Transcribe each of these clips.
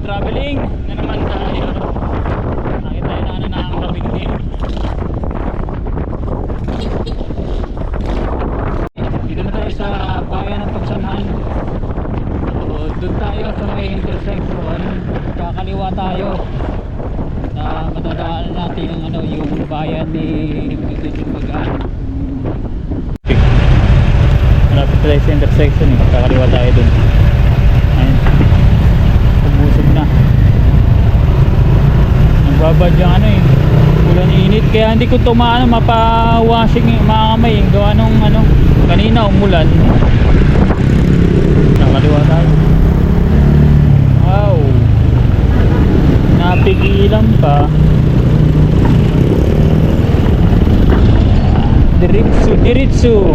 traveling na naman tayo. Nakita tayo na ano na ang kaming din. Dito na tayo sa bayan ng Pagsanhan. So, doon tayo sa may intersection. Kakaliwa tayo na madadaanan natin ang ano, yung bayan ni Bagaan. Malapit tayo sa intersection eh. Kakaliwa tayo doon. Ayun, pumusog na. Nagbabad yung ano eh, ulan init, kaya hindi ko ito mapa-washing mga kamay. Gawa nung ano, kanina umulan. Kakaliwa tayo. Wow, napigilan pa. Diritsu.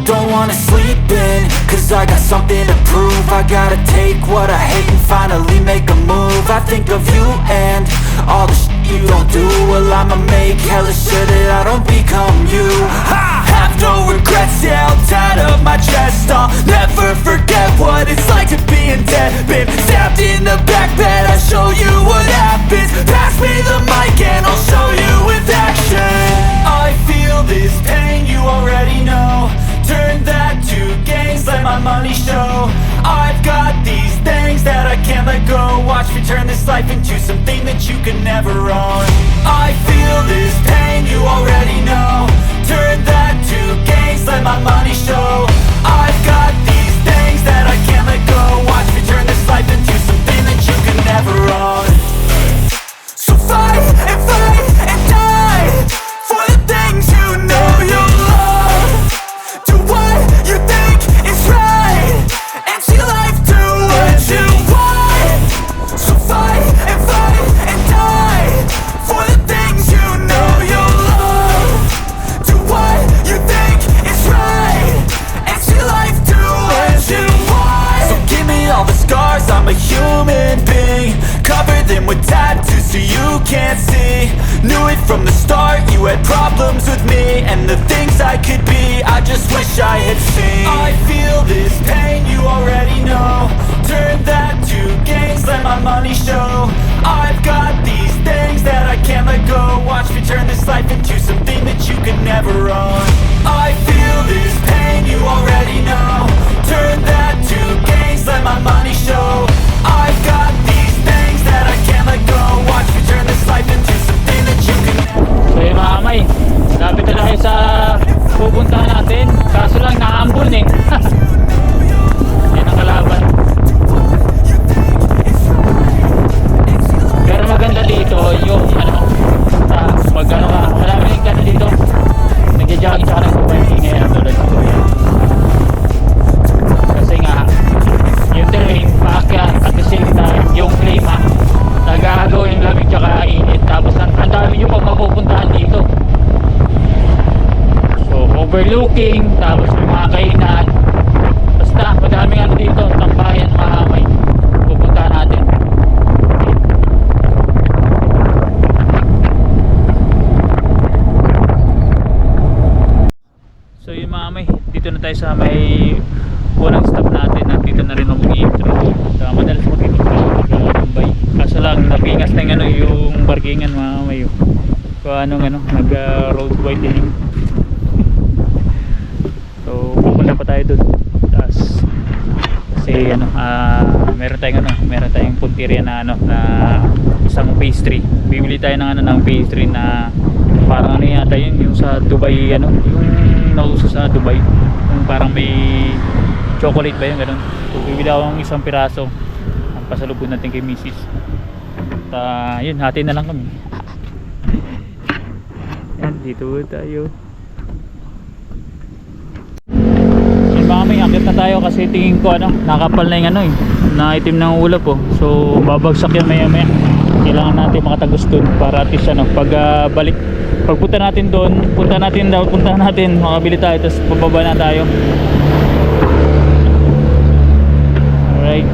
Don't wanna sleep in, cause I got something to prove. I gotta take what I hate and finally make a move. I think of you and all the shit you don't do. Well, I'ma make hella sure that I don't become you. I have no regrets, yeah, I'll tie up my chest. I'll never forget what it's like to be in debt. Been stabbed in the back bed, I'll show you what happens. Pass me the mic and I'll show you with action. I feel this pain, you already know. Turn that to gains, let my money show. I've got these things that I can't let go. Watch me turn this life into something that you could never own. I feel this pain, you already know. Turn that to gains, let my money show. I've got these things that I can't let go. Watch me turn this life into something that you could never own. So fight and die for the things you know you love. Do what you think is right and see life do what you want. So fight and die for the things you know you love. Do what you think is right and see life do what you want. So give me all the scars, I'm a human being. Cover them with tattoos so you can't see. Knew it from the start, you had problems with me and the things I could be, I just wish I had seen. I feel this pain, you already know. Turn that to gains, let my money show. I've got these things that I can't let go. Watch me turn this life into something that you could never own. I feel this pain, you already know. Turn that to gains, let my money show. I've got these things that I can't let go. Watch me turn this life into something that you can never own. So yun mga kamay, lapit na tayo sa pupuntahan natin. Kaso lang naambon eh. Yan ang kalaban. Pero maganda dito yung ano, magano ka, marami rin ka na dito. Nagja-jogging sa kanang kumain ngayon tulad ko. Kasi nga yung terrain paakyat at the same time yung klima nag-aagaw yung lamig tsaka init, tapos ang dami nyo pag mapupuntahan dito. So overlooking, tapos yung mga kainan, basta madaming ano dito, tambayan mga kamay pupuntahan natin. So yun mga kamay, dito na tayo sa may unang stop natin. Nandito na rin ako mag-i-intro. Madalas mag-intro sa Dubai. Kaso lang napingas na yung, ano, yung parkingan mga kamay. Kung anong ano, nag-road widening. So pupunta pa tayo dun. Tapos kasi ano, meron tayong punteriya na ano, na isang pastry. Bibili tayo ng ano, ng pastry na parang ano yata yun, yung sa Dubai, ano, yung nauso sa Dubai, yung parang may chocolate ba yun, ganun. So bibili ako ng isang piraso ang pasalubong natin kay Mrs. Yun, hati na lang kami. Yan, dito tayo. Yun mga may, akit na tayo kasi tingin ko ano, nakapal na yung ano eh, na itim ng ulap oh. So babagsak yan maya maya. Kailangan natin makatagos dun para at least ano, pagpunta natin doon, punta natin, makabili tayo, tapos pababa na tayo. Alright.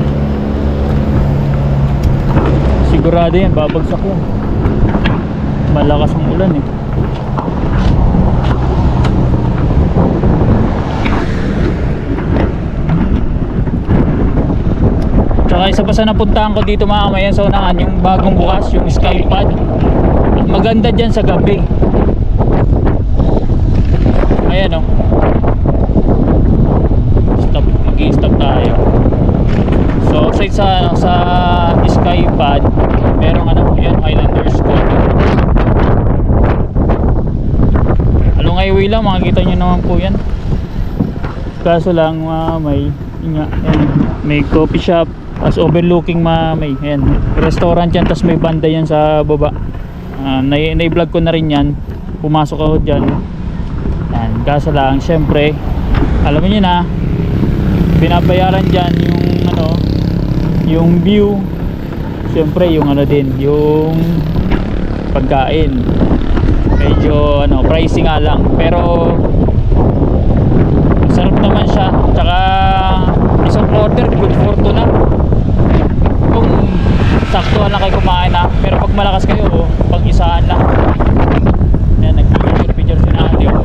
sigurado yan, babagsak yan. Malakas ang ulan eh. Tsaka isa pa sa napuntahan ko dito mga kamayan sa unahan, yung bagong bukas, yung Skypad. Maganda dyan sa gabi. Ayan o. Stop, mag-i-stop tayo. So outside sa Skypad, merong ano, yan, Highlanders Cove. Along highway lang, makikita nyo naman po yan. Kaso lang may coffee shop, as overlooking may yan, restaurant yan, tas may banda yan sa baba. Na-vlog ko na rin yan, pumasok ako dyan yan. Kaso lang syempre alam niyo na, binabayaran dyan yung ano, yung view, syempre yung ano din, yung pagkain medyo ano, pricey nga lang, pero sarap naman siya. Tsaka isang order good for two na kung saktuhan lang kayo kumain na. Pero pag malakas kayo, pag isaan lang. Yan, nag-picture si Ate oh.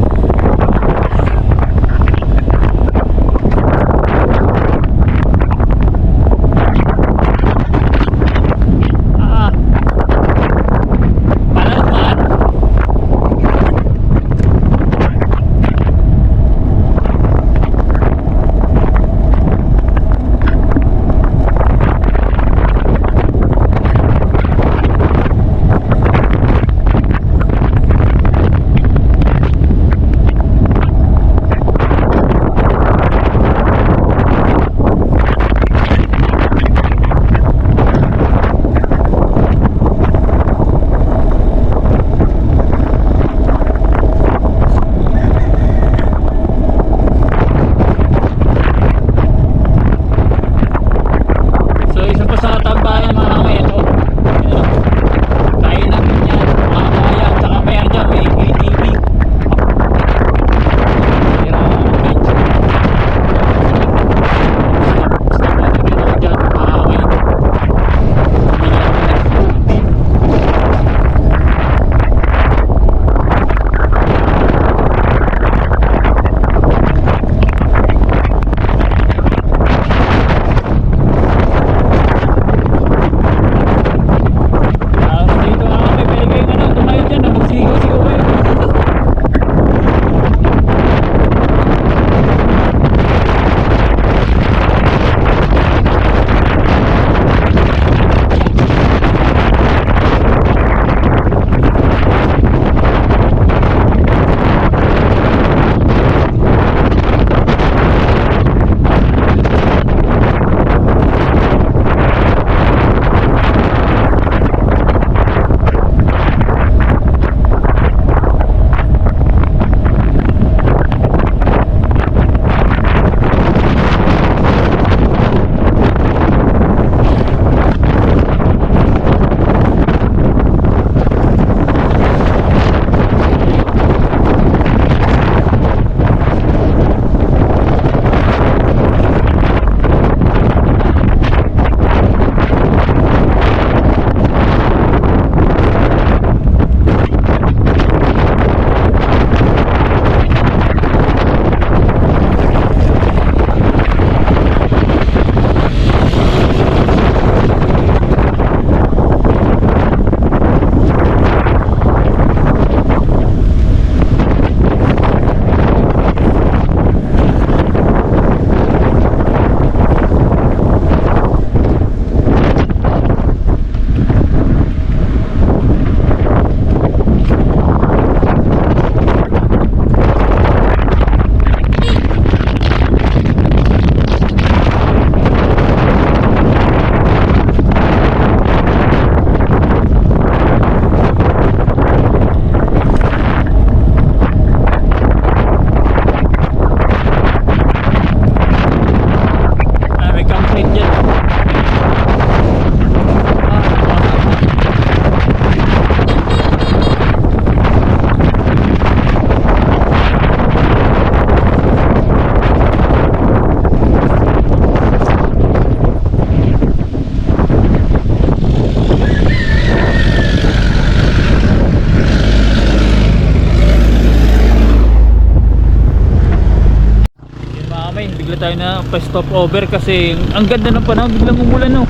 pa-stop over kasi ang ganda ng panahon, biglang umulan no.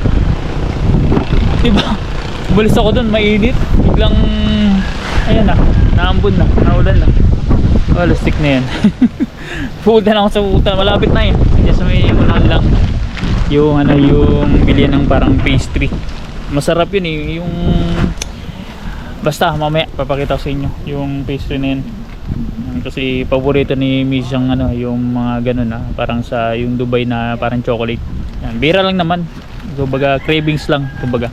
Diba? Umalis ako doon, mainit. Biglang, ayan na, naambon na, naulan na. Oh, lustik na yan. Pupunta na ako sa pupunta, malapit na yun. Diyan sa may unahan lang. Yung ano, yung bilihan ng parang pastry. Masarap yun eh, yung... Basta, mamaya, papakita ko sa inyo yung pastry na yun. Kasi paborito ni Miss yung ano, yung mga ganun na, parang sa yung Dubai na parang chocolate. Yan, bira lang naman. Kumbaga, cravings lang, kumbaga.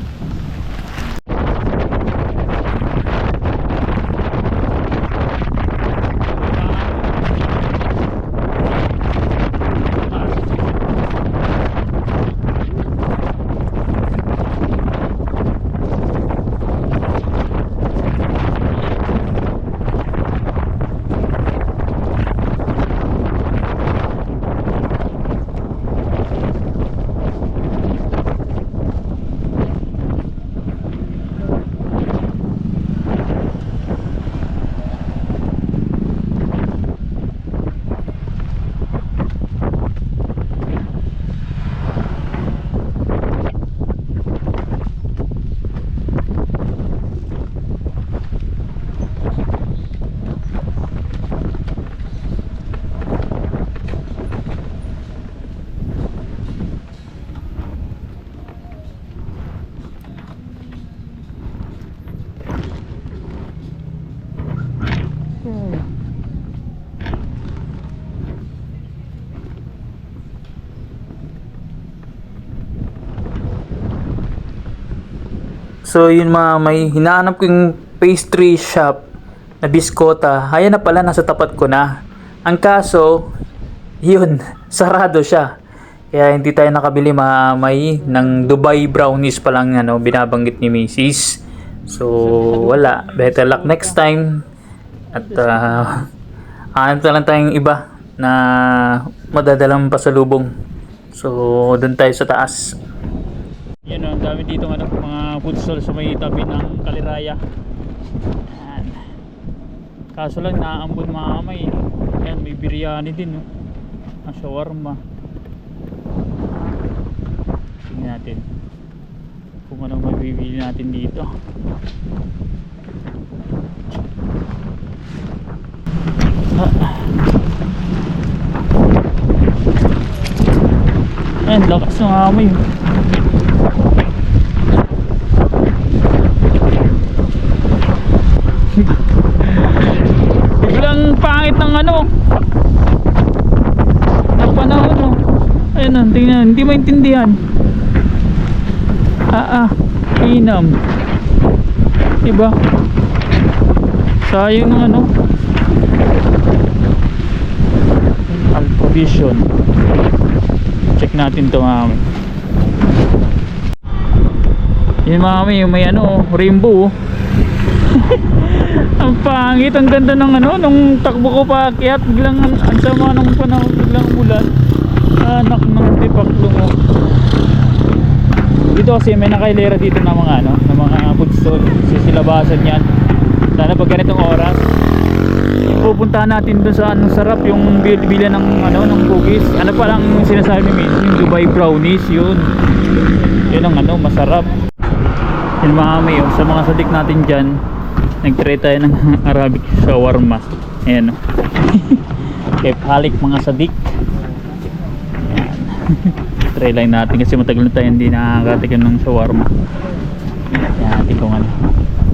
So yun mga may hinahanap ko yung pastry shop na biskota. Ayan na pala, nasa tapat ko na. Ang kaso, yun, sarado siya. Kaya hindi tayo nakabili mga may ng Dubai brownies pa lang ano, binabanggit ni Macy's. So wala, better luck next time. At hanap na lang tayong iba na madadalang pasalubong. So doon tayo sa taas. Yan o, ang dami dito ano, mga food stall sa may tabi ng Kaliraya. Yan. Kaso lang naaambon mga kamay. Yan, may biryani din no. Ang shawarma. Tingnan natin kung ano mabibili natin dito. Ayan, lakas ng amoy. Biglang pangit ng ano ng panahon no. Ayun o, tingnan, hindi maintindihan. Inam. Diba? Sayang ng ano Alpha Vision. Check natin ito mami. Yun mami, yung may ano, rainbow. Ang pangit, ang ganda ng ano, nung takbo ko pa akyat, biglang ang sama ng panahon, biglang umulan. Anak ng tipaklong mo. Dito kasi may nakailera dito ng mga ano, ng mga food stall, sisilabasan yan. Sana pag ganitong oras, pupuntahan natin doon sa anong sarap yung bila ng ano ng cookies. Ano pa lang sinasabi ni Min, yung Dubai brownies yun. Yun ang ano, masarap. Yun mga kami, sa mga sadik natin dyan, nag-try tayo ng Arabic shawarma. Ayan o. Kaya halik mga sadik. Ayan. Try lang natin kasi matagal na tayo hindi nakakatikim ng shawarma. Ayan natin kung ano,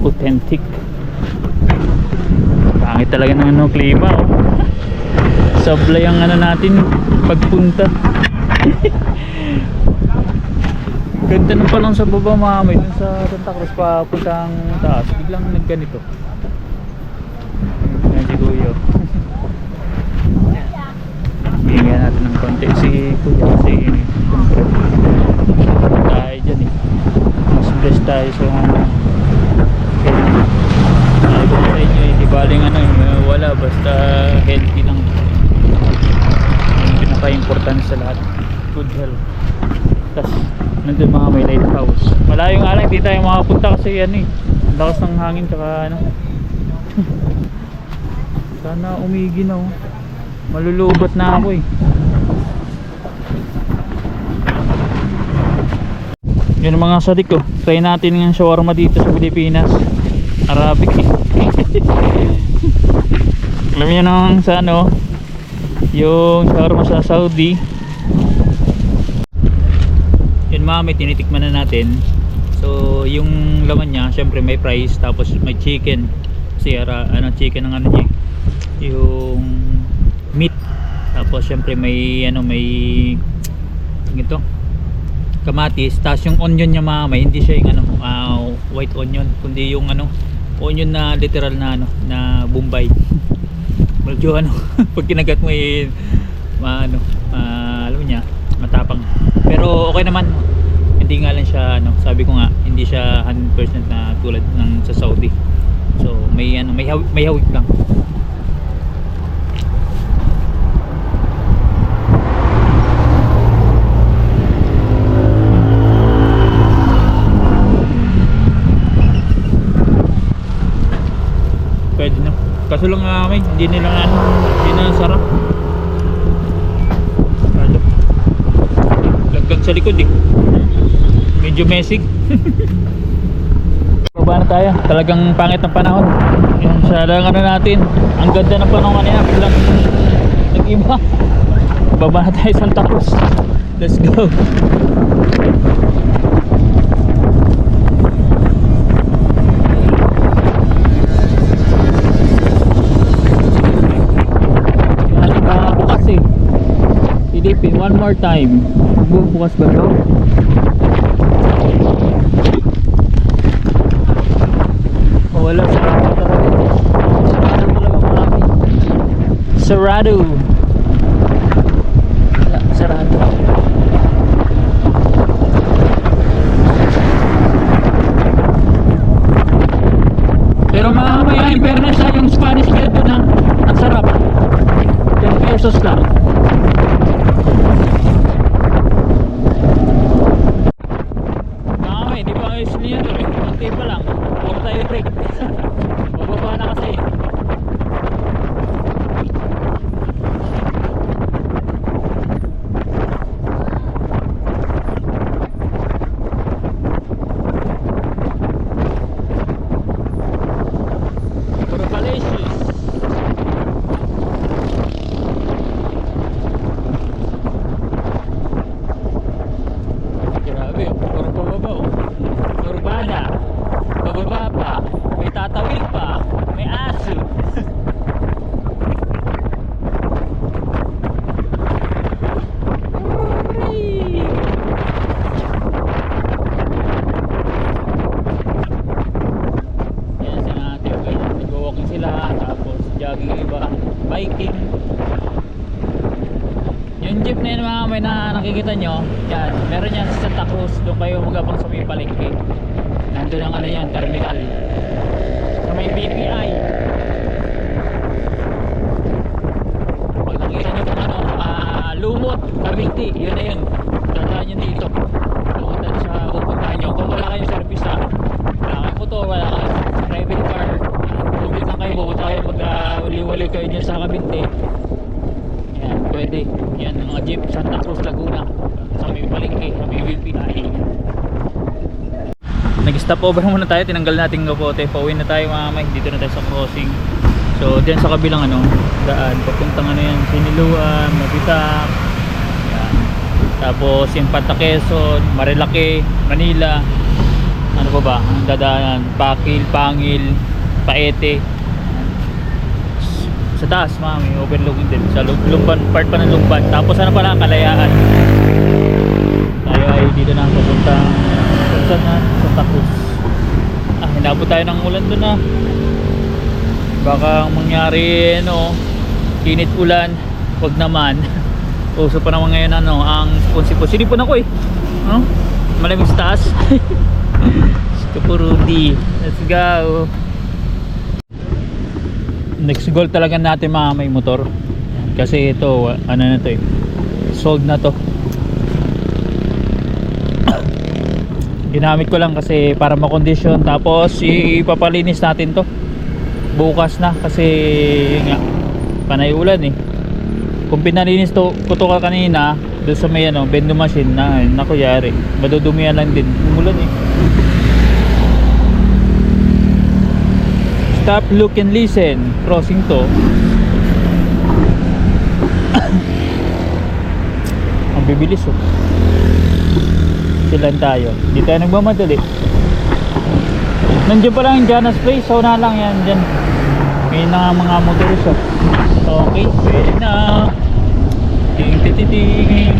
authentic. Pangit talaga ng ano, klima oh. Sablay ang ano natin pagpunta. Ganda na pa lang sa baba mami, dun sa Santa Cruz papuntang taas, biglang nagganito. Ayan si Kuya. Bigyan natin ng konti si Kuya kasi tayo dyan eh. Mas blessed tayo sa ano. Sabi ko sa inyo eh, di baling ano wala, basta healthy lang. Yung pinaka-important sa lahat, good health. Tas nandun mga may lighthouse. Malayo nga lang, hindi tayo makapunta kasi yan eh, lakas ng hangin tsaka ano. Sana umigi na oh. Malulubat na ako eh. Yun ang mga sadik ko. Try natin ng shawarma dito sa Pilipinas. Arabic eh. Alam niyo nang sa ano, yung shawarma sa Saudi. Yun mga may tinitikman na natin. So yung laman niya, syempre may fries, tapos may chicken. Kasi ano, chicken ang ano niya, yung meat. Tapos syempre may ano, may ito, kamatis. Tapos yung onion niya mga may, hindi siya yung ano, white onion, kundi yung ano, onion na literal na ano, na Bombay. Medyo ano, pag kinagat mo ano, alam niya, matapang. Pero okay naman. Hindi nga lang siya ano, sabi ko nga, hindi siya 100% na tulad ng sa Saudi. So may ano, may hawik lang. Pwede na. Kaso lang may hindi nila ano, hindi na sarap. Ano? Laglag sa likod eh. Medyo messy. Baba na tayo. Talagang pangit ng panahon. Yan siya lang ano natin. Ang ganda ng panahon kanina. Biglang nag-iba. Baba na tayo Santa Cruz. Let's go. Bukas eh. Pilipin one more time. Bukas ba ito? Wala, sarado talaga. Sarado talaga marami. Sarado. Wala, sarado. Pero mamaya, in fairness yung Spanish bread doon ang sarap. 10 pesos lang. Mamaya, di pa ayos niya to eh. Konti pa lang. Huwag tayo break. Bababa na kasi. Puro palacios. Grabe, puro pababa oh. Urbana. Bababa pa, may tatawid pa, may aso. Yan sila natin, nag-walking sila, tapos jogging iba, biking. Yung jeep na yun mga may na nakikita nyo, yan, meron yan sa Santa Cruz, doon kayo magabang sa may palengke. Nandun ang ano yan, terminal sa may BPI. Pag nakita nyo kung ano, Lumot, Cavite, yun na yun. Dadaan nyo dito, pupuntahan nyo. Kung wala kayong service wala kayong motor, wala kayong private car, public lang kayo, pupunta kayo pag uli-uli kayo dyan sa Cavite. Yan, pwede. Yan, mga jeep, Santa Cruz, Laguna, sa may palengke, sa may BPI. Nag-stop over muna tayo, tinanggal natin ng bote, pauwi na tayo mamay, dito na tayo sa crossing. So diyan sa kabilang ano, daan, papuntang ano yan, Siniluan, Mabitak, yan. Tapos yung Panta Quezon, Marilake, Manila, ano pa ba, ang dadaanan, Pakil, Pangil, Paete. Sa taas mami, overlooking din, sa Lumban, part pa ng Lumban. Tapos ano pala, Kalayaan. Tayo ay dito na papuntang Santa Cruz. Hinabot tayo ng ulan doon baka mangyari ano, init ulan, wag naman. Uso pa naman ngayon ano, ang sipon-sipon. Sinipon ako no? Malamig sa taas. Kapurudi. Let's go. Next goal talaga natin mga may motor. Kasi ito, ano na to sold na to. Ginamit ko lang kasi para makondisyon. Tapos ipapalinis natin to bukas na kasi yun nga, panay ulan kung pinalinis to ko to kanina doon sa may ano, bendo machine na nakuyari. Madudumihan lang din. Umulan eh. Stop, look and listen. Crossing to. Ang bibilis oh. Silan tayo. Di tayo nagmamadali. Nandiyan pa lang yung Jana's Place. So na lang yan dyan. May na mga motoris oh. Okay, pwede na. Ting tititing.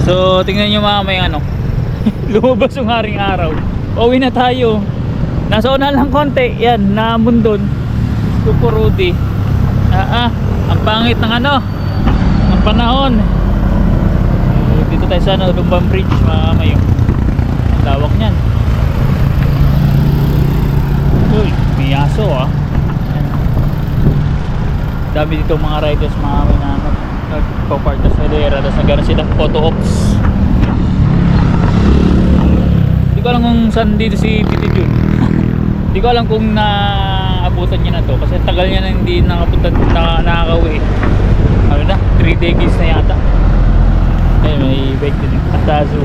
So tingnan nyo mga may ano. Lumabas yung haring araw. Uwi na tayo. Nasa una lang konti. Yan, namundon. Super Rudy. Ang pangit ng ano, ng panahon. Dito tayo sa ano, Lumbang Bridge mga mayo. Ang lawak nyan. Uy, may aso ah. Yan. Dami dito mga riders mga may na ano, nagpo-park na sa lera. Tapos nagkaroon sila photo ops. Hindi ko alam kung saan dito si Titi Jun. Hindi ko alam kung naabutan niya na to. Kasi tagal niya na hindi nakakauwi. Ano na, 3 decades na yata. Ayun, may bike din yung Atazu.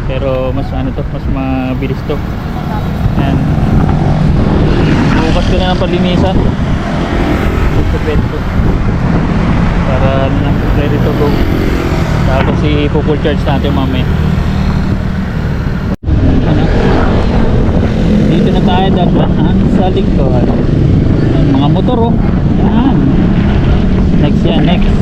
Pero mas ano to, mas mabilis to. Ayan. Bukas ko na ng palinisan. Bukas ko. Para na ready to go. Tapos i-full charge natin mamaya. Ano? Dito na tayo dadaan sa likuran. Mga motor oh. Yan. Next yan, next.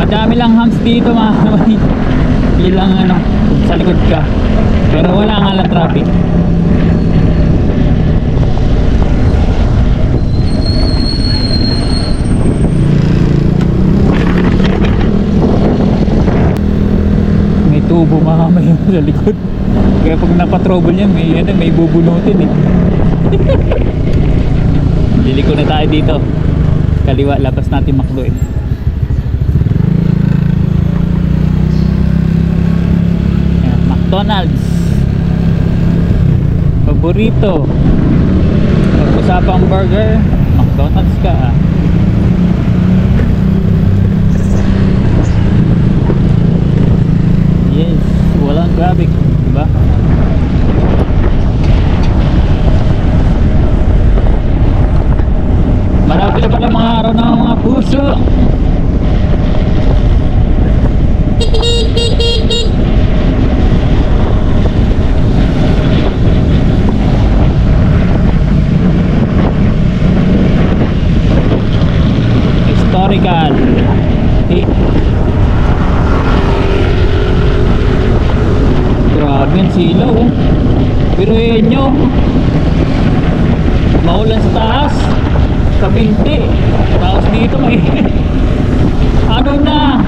Madami lang hams dito mga kamay. Ilang ano, sa likod ka. Pero wala nga lang traffic. May tubo mga kamay sa likod. Kaya pag napatrouble yan, may bubunutin eh. Liliko na tayo dito. Kaliwa, labas natin Macdo eh. Ayan, McDonald's. Paborito. Pag-usapang burger, McDonald's ka ah. Yes, walang traffic, diba? Marami na pala mga araw ng mga puso. Historical. Grabe ang silaw oh. Pero yun nyo, maulan sa taas, kabinte. Tapos dito may ano na,